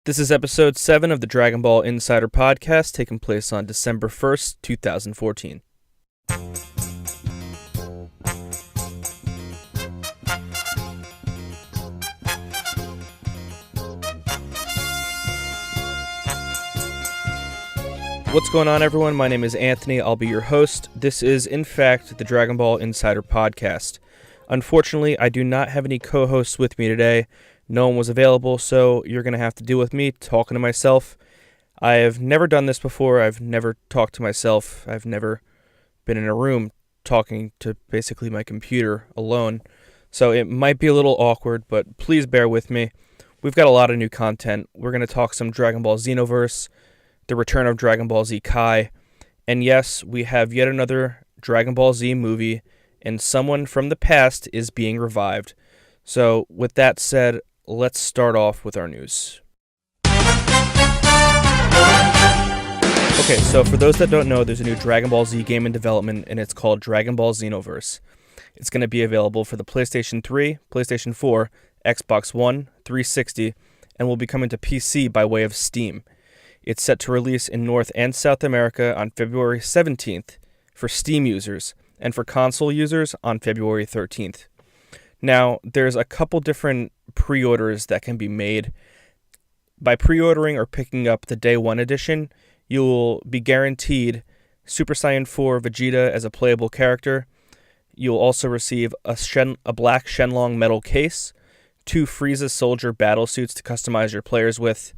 This is episode 7 of the Dragon Ball Insider podcast, taking place on December 1st, 2014. What's going on, everyone? My name is Anthony. I'll be your host. This is, in fact, the Dragon Ball Insider podcast. Unfortunately, I do not have any co-hosts with me today. No one was available, so you're going to have to deal with me talking to myself. I have never done this before. I've never talked to myself. I've never been in a room talking to basically my computer alone. So it might be a little awkward, but please bear with me. We've got a lot of new content. We're going to talk some Dragon Ball Xenoverse, the return of Dragon Ball Z Kai, and yes, we have yet another Dragon Ball Z movie, and someone from the past is being revived. So with that said, let's start off with our news. Okay, so for those that don't know, there's a new Dragon Ball Z game in development, and it's called Dragon Ball Xenoverse. It's going to be available for the PlayStation 3, PlayStation 4, Xbox One, 360, and will be coming to PC by way of Steam. It's set to release in North and South America on February 17th for Steam users, and for console users on February 13th. Now, there's a couple different pre-orders that can be made. By pre-ordering or picking up the Day 1 edition, you'll be guaranteed Super Saiyan 4 Vegeta as a playable character. You'll also receive a black Shenlong metal case, 2 Frieza Soldier battle suits to customize your players with,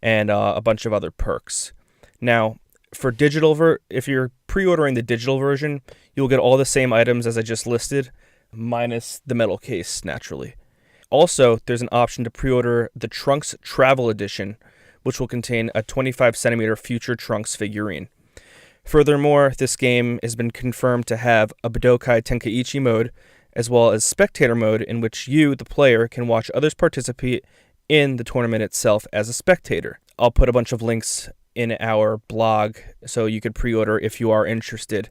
and a bunch of other perks. Now, for if you're pre-ordering the digital version, you'll get all the same items as I just listed, minus the metal case, naturally. Also, there's an option to pre-order the Trunks Travel Edition, which will contain a 25cm future Trunks figurine. Furthermore, this game has been confirmed to have a Budokai Tenkaichi mode, as well as spectator mode, in which you, the player, can watch others participate in the tournament itself as a spectator. I'll put a bunch of links in our blog so you could pre-order if you are interested.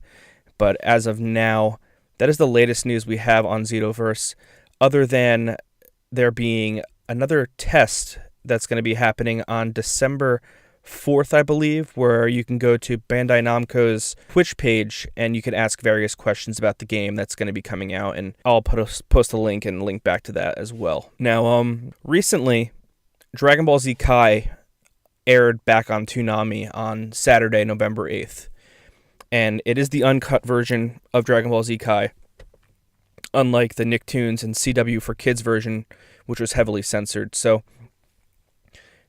But as of now, that is the latest news we have on Xenoverse, other than there being another test that's going to be happening on December 4th, I believe, where you can go to Bandai Namco's Twitch page and you can ask various questions about the game that's going to be coming out, and I'll post a link and link back to that as well. Now, recently, Dragon Ball Z Kai aired back on Toonami on Saturday, November 8th. And it is the uncut version of Dragon Ball Z Kai, unlike the Nicktoons and CW for Kids version, which was heavily censored. So,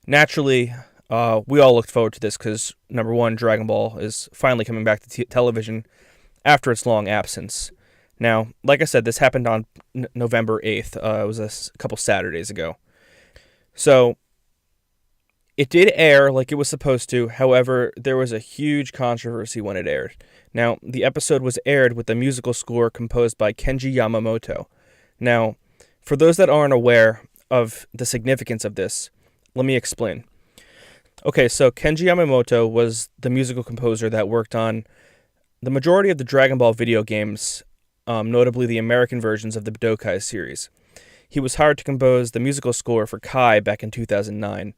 naturally, we all looked forward to this because, number one, Dragon Ball is finally coming back to television after its long absence. Now, like I said, this happened on November 8th. It was a couple Saturdays ago. So, it did air like it was supposed to. However, there was a huge controversy when it aired. Now, the episode was aired with a musical score composed by Kenji Yamamoto. Now, for those that aren't aware of the significance of this, let me explain. Okay, so Kenji Yamamoto was the musical composer that worked on the majority of the Dragon Ball video games, notably the American versions of the Budokai series. He was hired to compose the musical score for Kai back in 2009.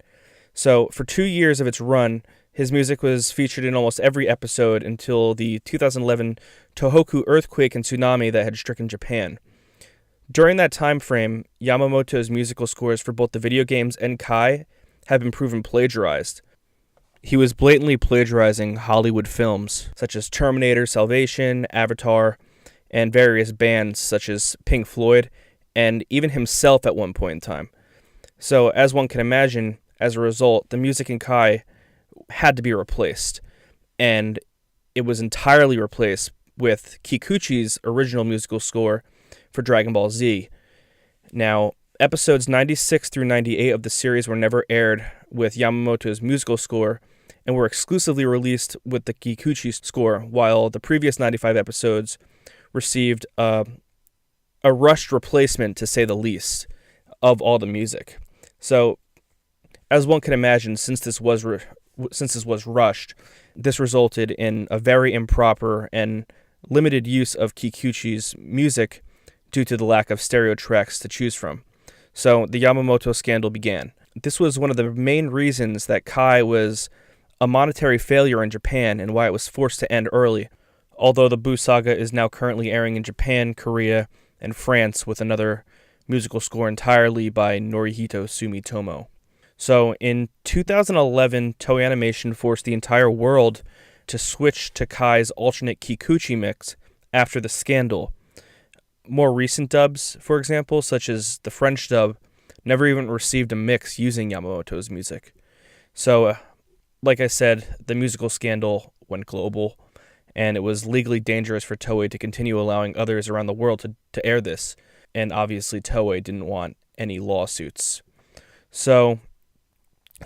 So, for 2 years of its run, his music was featured in almost every episode until the 2011 Tohoku earthquake and tsunami that had stricken Japan. During that time frame, Yamamoto's musical scores for both the video games and Kai have been proven plagiarized. He was blatantly plagiarizing Hollywood films, such as Terminator, Salvation, Avatar, and various bands such as Pink Floyd, and even himself at one point in time. So, as one can imagine, as a result, the music in Kai had to be replaced, and it was entirely replaced with Kikuchi's original musical score for Dragon Ball Z. Now, episodes 96 through 98 of the series were never aired with Yamamoto's musical score and were exclusively released with the Kikuchi score, while the previous 95 episodes received a rushed replacement, to say the least, of all the music. So, as one can imagine, since this was rushed, this resulted in a very improper and limited use of Kikuchi's music due to the lack of stereo tracks to choose from. So the Yamamoto scandal began. this was one of the main reasons that Kai was a monetary failure in Japan and why it was forced to end early, although the Boo Saga is now currently airing in Japan, Korea, and France with another musical score entirely by Norihito Sumitomo. So in 2011, Toei Animation forced the entire world to switch to Kai's alternate Kikuchi mix after the scandal. More recent dubs, for example, such as the French dub, never even received a mix using Yamamoto's music. So, like I said, the musical scandal went global, and it was legally dangerous for Toei to continue allowing others around the world to air this, and obviously Toei didn't want any lawsuits. So,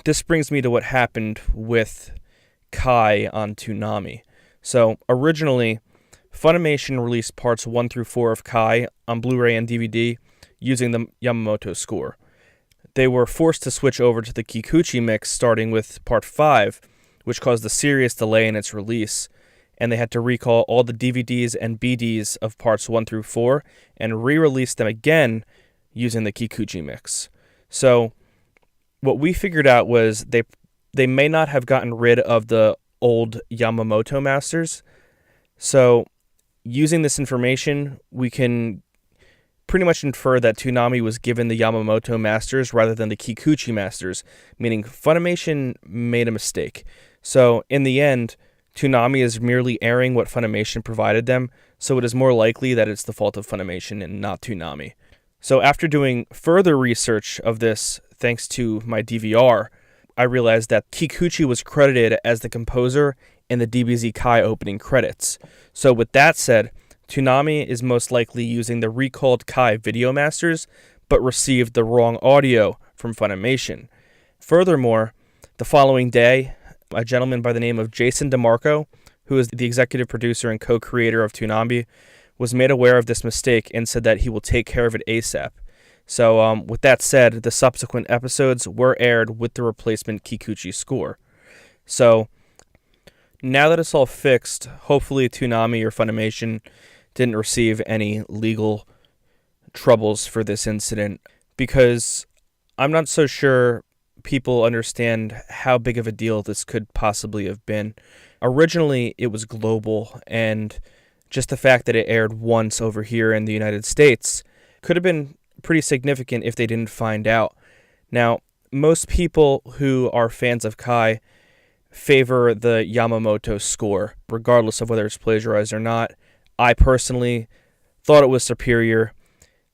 this brings me to what happened with Kai on Toonami. So, originally, Funimation released parts 1 through 4 of Kai on Blu-ray and DVD using the Yamamoto score. They were forced to switch over to the Kikuchi mix starting with part 5, which caused a serious delay in its release, and they had to recall all the DVDs and BDs of parts 1 through 4 and re-release them again using the Kikuchi mix. So, what we figured out was they may not have gotten rid of the old Yamamoto masters. So, using this information, we can pretty much infer that Toonami was given the Yamamoto masters rather than the Kikuchi masters, meaning Funimation made a mistake. So, in the end, Toonami is merely airing what Funimation provided them, so it is more likely that it's the fault of Funimation and not Toonami. So, after doing further research of this, thanks to my DVR, I realized that Kikuchi was credited as the composer in the DBZ Kai opening credits. So with that said, Toonami is most likely using the recalled Kai video masters, but received the wrong audio from Funimation. Furthermore, the following day, a gentleman by the name of Jason DeMarco, who is the executive producer and co-creator of Toonami, was made aware of this mistake and said that he will take care of it ASAP. So, with that said, the subsequent episodes were aired with the replacement Kikuchi score. So, now that it's all fixed, hopefully Toonami or Funimation didn't receive any legal troubles for this incident, because I'm not so sure people understand how big of a deal this could possibly have been. Originally, it was global, and just the fact that it aired once over here in the United States could have been pretty significant if they didn't find out. Now, most people who are fans of Kai favor the Yamamoto score, regardless of whether it's plagiarized or not. I personally thought it was superior.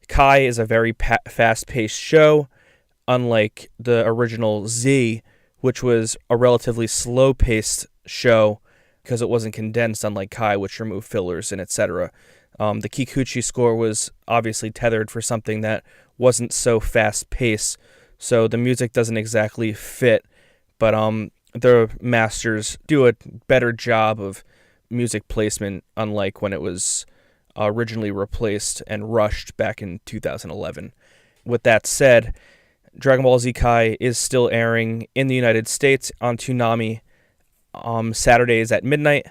Kai is a very fast-paced show, unlike the original Z, which was a relatively slow-paced show because it wasn't condensed, unlike Kai, which removed fillers and etc. The Kikuchi score was obviously tethered for something that wasn't so fast-paced, so the music doesn't exactly fit, but the masters do a better job of music placement, unlike when it was originally replaced and rushed back in 2011. With that said, Dragon Ball Z Kai is still airing in the United States on Toonami Saturdays at midnight,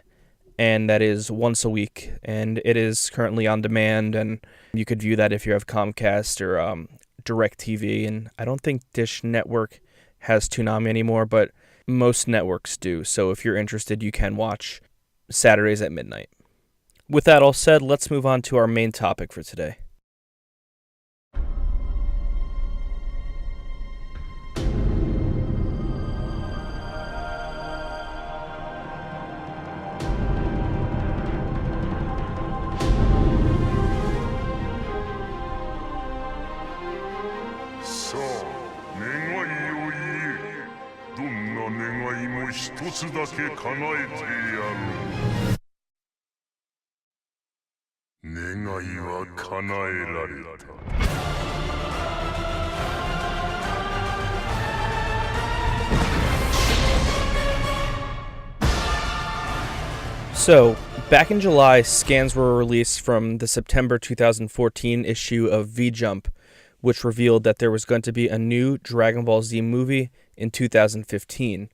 and that is once a week, and it is currently on demand, and you could view that if you have Comcast or DirecTV, and I don't think Dish Network has Toonami anymore, but most networks do, so if you're interested, you can watch Saturdays at midnight. With that all said, let's move on to our main topic for today. So, back in July, scans were released from the September 2014 issue of V-Jump, which revealed that there was going to be a new Dragon Ball Z movie in 2015.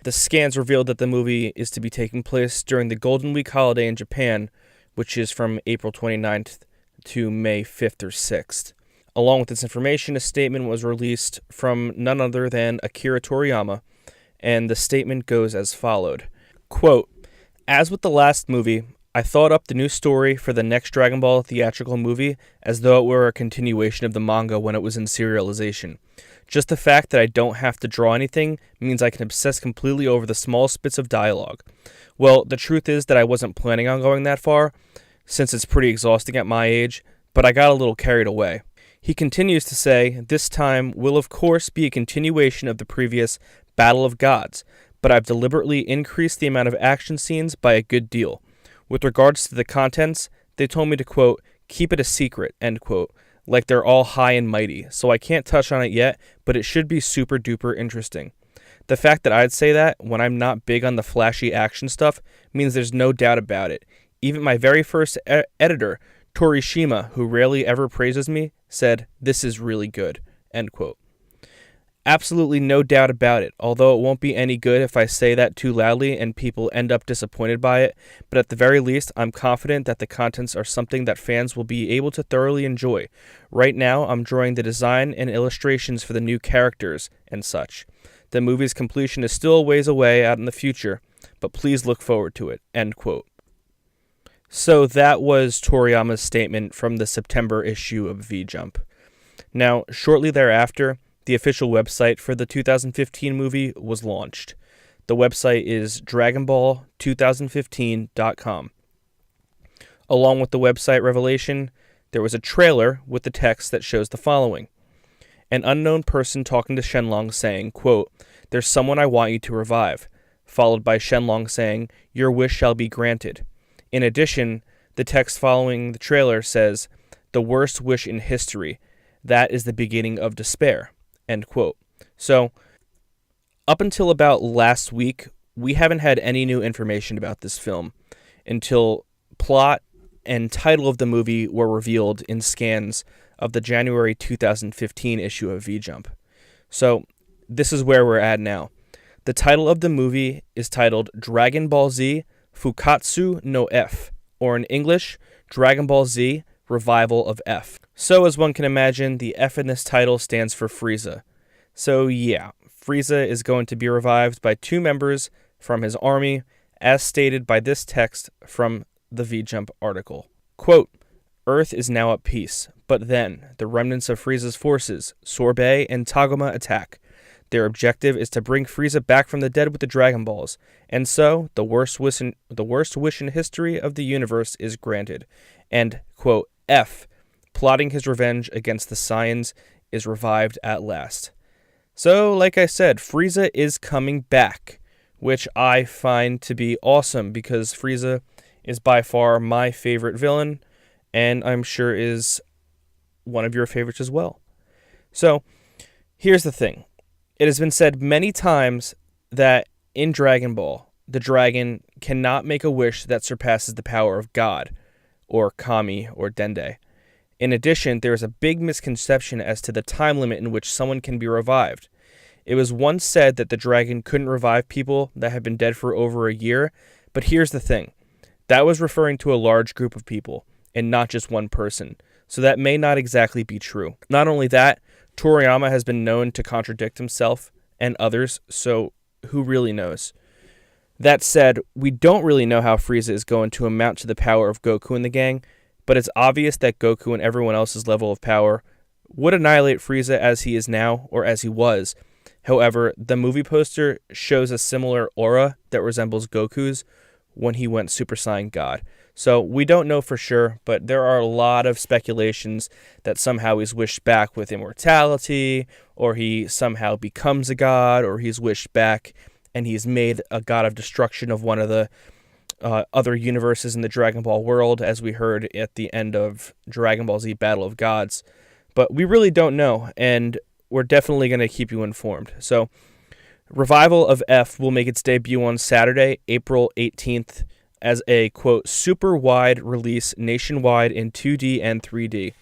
The scans revealed that the movie is to be taking place during the Golden Week holiday in Japan, which is from April 29th to May 5th or 6th. Along with this information, a statement was released from none other than Akira Toriyama, and the statement goes as followed. Quote, "As with the last movie, I thought up the new story for the next Dragon Ball theatrical movie as though it were a continuation of the manga when it was in serialization. Just the fact that I don't have to draw anything means I can obsess completely over the small bits of dialogue. Well, the truth is that I wasn't planning on going that far, since it's pretty exhausting at my age, but I got a little carried away." He continues to say, "This time will of course be a continuation of the previous Battle of Gods, but I've deliberately increased the amount of action scenes by a good deal. With regards to the contents, they told me to, quote, keep it a secret, end quote, like they're all high and mighty, so I can't touch on it yet, but it should be super duper interesting. The fact that I'd say that when I'm not big on the flashy action stuff means there's no doubt about it. Even my very first editor, Torishima, who rarely ever praises me, said, this is really good, end quote. Absolutely no doubt about it, although it won't be any good if I say that too loudly and people end up disappointed by it, but at the very least, I'm confident that the contents are something that fans will be able to thoroughly enjoy. Right now, I'm drawing the design and illustrations for the new characters and such. The movie's completion is still a ways away out in the future, but please look forward to it, end quote. So that was Toriyama's statement from the September issue of V-Jump. Now, shortly thereafter, the official website for the 2015 movie was launched. The website is dragonball2015.com. Along with the website revelation, there was a trailer with the text that shows the following. An unknown person talking to Shenlong saying, quote, there's someone I want you to revive, followed by Shenlong saying, your wish shall be granted. In addition, the text following the trailer says, the worst wish in history, that is the beginning of despair. End quote. So, up until about last week, we haven't had any new information about this film until plot and title of the movie were revealed in scans of the January 2015 issue of V-Jump. So, this is where we're at now. The title of the movie is titled Dragon Ball Z Fukatsu no F, or in English, Dragon Ball Z Revival of F. So, as one can imagine, the F in this title stands for Freeza. So, yeah, Freeza is going to be revived by two members from his army, as stated by this text from the V-Jump article. Quote, Earth is now at peace, but then the remnants of Frieza's forces, Sorbet and Tagoma, attack. Their objective is to bring Frieza back from the dead with the Dragon Balls, and so the worst wish in history of the universe is granted. And, quote, F, plotting his revenge against the Saiyans, is revived at last. So, like I said, Frieza is coming back, which I find to be awesome because Frieza is by far my favorite villain, and I'm sure is one of your favorites as well. So, here's the thing. It has been said many times that in Dragon Ball, the dragon cannot make a wish that surpasses the power of God, or Kami, or Dende. In addition, there is a big misconception as to the time limit in which someone can be revived. It was once said that the dragon couldn't revive people that had been dead for over a year, but here's the thing. That was referring to a large group of people, and not just one person, so that may not exactly be true. Not only that, Toriyama has been known to contradict himself and others, so who really knows? That said, we don't really know how Frieza is going to amount to the power of Goku and the gang, but it's obvious that Goku and everyone else's level of power would annihilate Frieza as he is now, or as he was. However, the movie poster shows a similar aura that resembles Goku's when he went Super Saiyan God. So we don't know for sure, but there are a lot of speculations that somehow he's wished back with immortality, or he somehow becomes a god, or he's wished back and he's made a god of destruction of one of the other universes in the Dragon Ball world, as we heard at the end of Dragon Ball Z Battle of Gods. But we really don't know, and we're definitely going to keep you informed. So, Revival of F will make its debut on Saturday, April 18th, as a, quote, super wide release nationwide in 2D and 3D,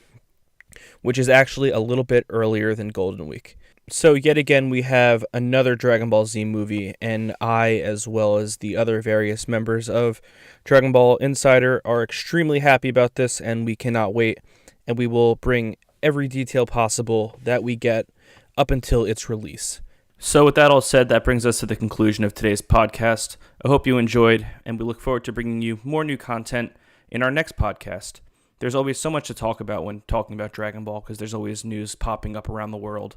which is actually a little bit earlier than Golden Week. So yet again, we have another Dragon Ball Z movie, and I, as well as the other various members of Dragon Ball Insider, are extremely happy about this, and we cannot wait, and we will bring every detail possible that we get up until its release. So with that all said, that brings us to the conclusion of today's podcast. I hope you enjoyed, and we look forward to bringing you more new content in our next podcast. There's always so much to talk about when talking about Dragon Ball, because there's always news popping up around the world.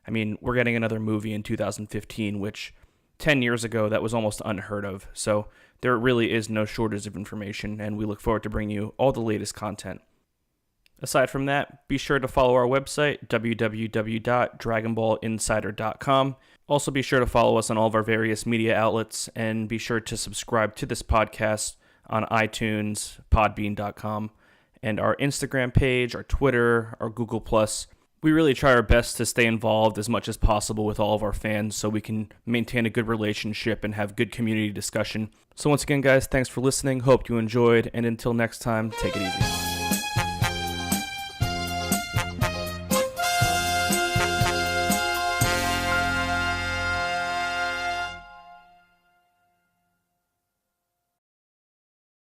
I mean, we're getting another movie in 2015, which 10 years ago, that was almost unheard of. So there really is no shortage of information, and we look forward to bringing you all the latest content. Aside from that, be sure to follow our website, www.dragonballinsider.com. Also be sure to follow us on all of our various media outlets, and be sure to subscribe to this podcast on iTunes, podbean.com, and our Instagram page, our Twitter, our Google+. We really try our best to stay involved as much as possible with all of our fans so we can maintain a good relationship and have good community discussion. So once again, guys, thanks for listening. Hope you enjoyed, and until next time, take it easy.